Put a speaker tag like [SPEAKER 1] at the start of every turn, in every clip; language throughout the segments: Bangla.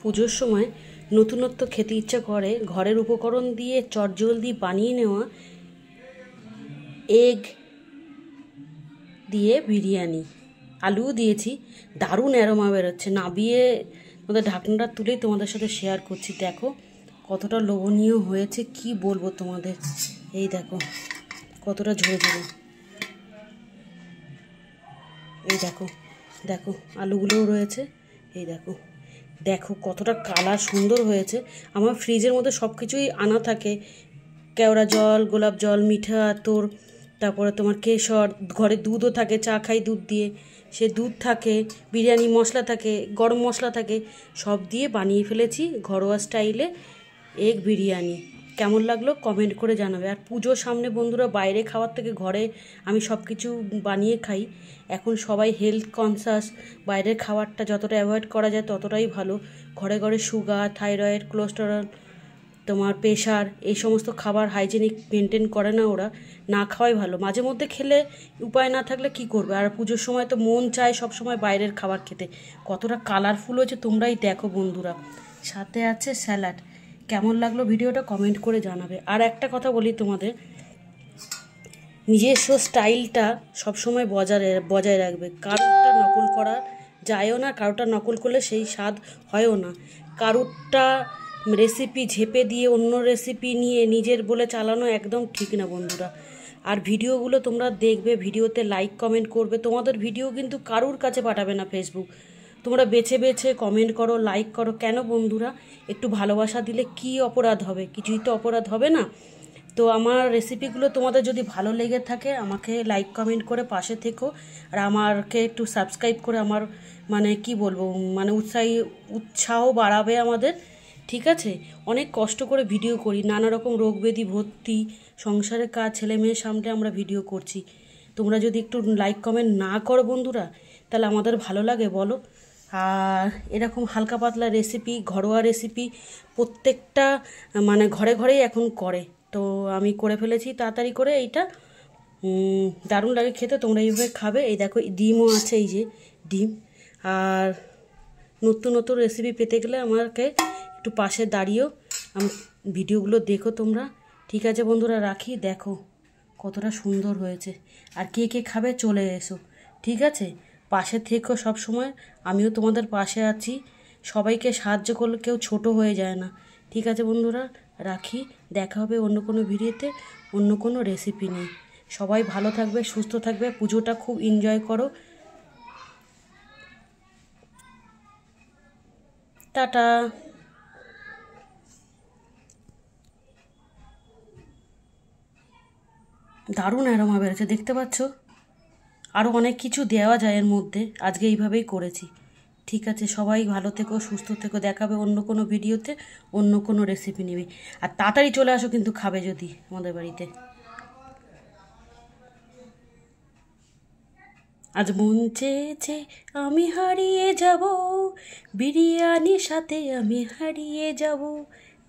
[SPEAKER 1] পুজোর সময় নতুনত্ব খেতে ইচ্ছা করে, ঘরের উপকরণ দিয়ে চটজলদি বানিয়ে নেওয়া এগ দিয়ে বিরিয়ানি। আলুও দিয়েছি, দারুণ অ্যারোমা বেরোচ্ছে। নাবিয়ে তোমাদের ঢাকনাটা তুলেই তোমাদের সাথে শেয়ার করছি। দেখো কতটা লোভনীয় হয়েছে, কি বলবো তোমাদের। এই দেখো কতটা ঝরে ঝরে, এই দেখো দেখো আলুগুলোও রয়েছে। এই দেখো দেখো কতটা কালার সুন্দর হয়েছে। আমার ফ্রিজের মধ্যে সব কিছুই আনা থাকে, কেওড়া জল, গোলাপ জল, মিঠা আতর, তারপরে তোমার কেশর, ঘরে দুধও থাকে, চা খাই দুধ দিয়ে, সে দুধ থাকে, বিরিয়ানি মশলা থাকে, গরম মশলা থাকে, সব দিয়ে বানিয়ে ফেলেছি ঘরোয়া স্টাইলে এগ বিরিয়ানি। কেমন লাগলো কমেন্ট করে জানাবে। আর পুজোর সামনে বন্ধুরা, বাইরে খাওয়ার থেকে ঘরে আমি সব কিছু বানিয়ে খাই। এখন সবাই হেলথ কনসাস, বাইরের খাবারটা যতটা অ্যাভয়েড করা যায় ততটাই ভালো। ঘরে ঘরে সুগার, থাইরয়েড, কোলেস্টেরল, তোমার প্রেশার, এই সমস্ত খাবার হাইজেনিক মেনটেন করে না ওরা, না খাওয়াই ভালো। মাঝে মধ্যে খেলে, উপায় না থাকলে কি করবে। আর পুজোর সময় তো মন চায় সব সময় বাইরের খাবার খেতে। কতটা কালারফুল হয়েছে তোমরাই দেখো বন্ধুরা, সাথে আছে স্যালাড। কেমন লাগলো ভিডিওটা কমেন্ট করে জানাবে। আর একটা কথা বলি তোমাদের, নিজস্ব স্টাইলটা সবসময় বজায় রাখবে। কারোরটা নকল করা যায়ও না, কারোরটা নকল করলে সেই স্বাদ হয়ও না। কারোরটা রেসিপি ঝেপে দিয়ে অন্য রেসিপি নিয়ে নিজের বলে চালানো একদম ঠিক না বন্ধুরা। আর ভিডিওগুলো তোমরা দেখবে, ভিডিওতে লাইক কমেন্ট করবে। তোমাদের ভিডিও কিন্তু কারুর কাছে পাঠাবে না ফেসবুক। তোমরা বেছে বেছে কমেন্ট করো, লাইক করো। কেন বন্ধুরা? একটু ভালোবাসা দিলে কি অপরাধ হবে? কিছুই তো অপরাধ হবে না। তো আমার রেসিপিগুলো তোমাদের যদি ভালো লেগে থাকে, আমাকে লাইক কমেন্ট করে পাশে থেকো। আর আমাকে একটু সাবস্ক্রাইব করে আমার মানে কি বলবো, মানে উৎসাহ বাড়াবে আমাদের, ঠিক আছে? অনেক কষ্ট করে ভিডিও করি, নানা রকম রোগ ব্যাধি ভর্তি, সংসারের কাজ, ছেলে মেয়ের সামনে আমরা ভিডিও করছি। তোমরা যদি একটু লাইক কমেন্ট না করো বন্ধুরা, তাহলে আমাদের ভালো লাগে বলো? আর এরকম হালকা পাতলা রেসিপি, ঘরোয়া রেসিপি প্রত্যেকটা মানে ঘরে ঘরেই এখন করে। তো আমি করে ফেলেছি তাড়াতাড়ি করে এইটা। দারুণ লাগে খেতে, তোমরা এইভাবে খাবে। এই দেখো ডিমও আছে, এই যে ডিম। আর নতুন নতুন রেসিপি পেতে গেলে আমাকে একটু পাশে দাঁড়িয়েও ভিডিওগুলো দেখো তোমরা, ঠিক আছে বন্ধুরা? রাখি। দেখো কতটা সুন্দর হয়েছে। আর কে কে খাবে চলে এসো, ঠিক আছে? পাশে থেকো সব সময়, আমিও তোমাদের পাশে আছি। সবাইকে সাহায্য করলে কেউ ছোট হয়ে যায় না, ঠিক আছে বন্ধুরা? রাখি। দেখা হবে অন্য কোনো ভিডিওতে, অন্য কোনো রেসিপি নিয়ে। সবাই ভালো থাকবে, সুস্থ থাকবে, পুজোটা খুব এনজয় করো। টাটা। দারুণ অ্যারোমা বেরোচ্ছে, দেখতে পাচ্ছ? আরও অনেক কিছু দেওয়া যায় এর মধ্যে, আজকে এইভাবেই করেছি। ঠিক আছে, সবাই ভালো থেকো, সুস্থ থেকো। দেখাবে অন্য কোনো ভিডিওতে, অন্য কোনো রেসিপি নেবে। আর তাড়াতাড়ি চলে আসো কিন্তু খাবে যদি আমাদের বাড়িতে। আজ মন চেয়েছে আমি হারিয়ে যাব, বিরিয়ানির সাথে আমি হারিয়ে যাব,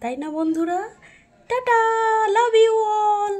[SPEAKER 1] তাই না বন্ধুরা? Tata, love you all.